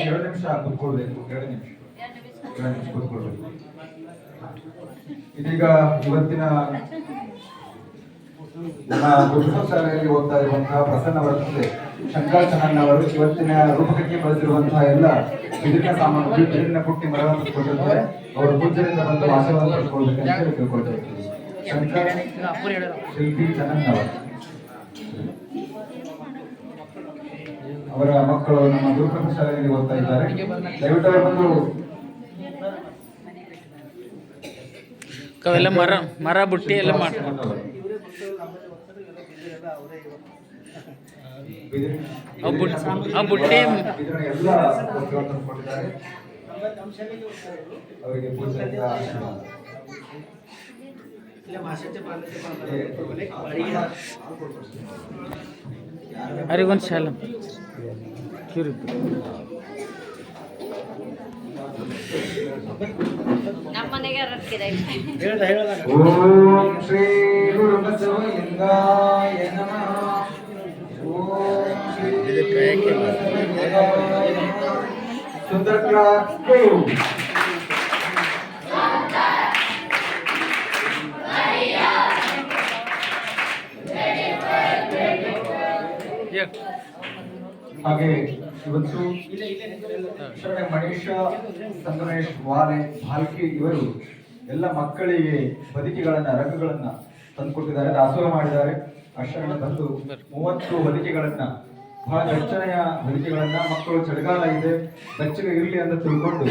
ಎರಡು ನಿಮಿಷ ಕೂತ್ಕೊಳ್ಬೇಕು. 2 ನಿಮಿಷ ಕೂತ್ಕೊಳ್ಬೇಕು. ಇದೀಗ ಇವತ್ತಿನ ನಮ್ಮ ಗುರುಪ್ರಸಾದ್ ಶಾಲೆಯಲ್ಲಿ ಓದ್ತಾ ಇರುವಂತಹ ಪ್ರಸನ್ನ ಅವರ ತಂದೆ ಶಂಕರ್ ಚನ್ನಣ್ಣ ಅವರು ಇವತ್ತಿನ ರೂಪಕಕ್ಕೆ ಬಳಸಿರುವಂತಹ ಎಲ್ಲ ಬಿದಿರಿನ ಸಾಮಾನು ಬಿದಿರಿನ ಪುಟ್ಟಿ ಮರವನ್ನು ಕೊಟ್ಟಿರ್ತಾರೆ. ಅವರು ಪೂಜ್ಯರಿಂದ ಬಂದು ಆಶೀರ್ವಾದ ಪಡೆದುಕೊಳ್ಬೇಕಂತ ಹೇಳಿ ತಿಳ್ಕೊಳ್ತಾ ಇರ್ತೀವಿ. ಶಂಕರ್ ಶಿಲ್ಪಿ ಚನ್ನಣ್ಣ ಅವರ ಮಕ್ಕಳು ನಮ್ಮ ಗುರುಪ್ರಸಾದ್ ಶಾಲೆಯಲ್ಲಿ ಓದ್ತಾ ಇದ್ದಾರೆ. ದಯವಿಟ್ಟು ಅವರು ಬಂದು ಎಲ್ಲ ಮರ ಬುಟ್ಟಿ ಎಲ್ಲ ಮಾಡ್ತಾರೆ. ಬುಟ್ಟಿ ಎಲ್ಲ ವಸ್ತುಗಳನ್ನು ಕೊಟ್ಟಿದ್ದಾರೆ. ಅವರಿಗೆ ಪೂಜೆಯಿಂದ ಆಶೀರ್ವಾದ. ಅರಿಗೊಂದು ಶಾಲ ಓಂ ಶ್ರೀ ಗುರು ಬಸವಲಿಂಗಾಯ ನಮಃ. ಓಂ ಶ್ರೀ ಸುಂದರ ಹಾಗೆ ಇವತ್ತು ಶರಣ ಮಣೇಶ ಸಂಗಮೇಶ್ ವಾಲೆ ಭಾಲ್ಕಿ ಇವರು ಎಲ್ಲ ಮಕ್ಕಳಿಗೆ ಹೊದಿಕೆಗಳನ್ನ ರಂಗುಗಳನ್ನ ತಂದುಕೊಟ್ಟಿದ್ದಾರೆ, ದಾಸೋಹ ಮಾಡಿದ್ದಾರೆ. ಅಶರಣ ಬಂದು 30 ಹೊದಿಕೆಗಳನ್ನ ಬಹಳ ಬೆಚ್ಚನೆಯ ಹೊದಿಕೆಗಳನ್ನ ಮಕ್ಕಳು ಚಳಿಗಾಲ ಇದೆ ಬೆಚ್ಚಗೆ ಇರಲಿ ಅಂತ ತಿಳ್ಕೊಂಡು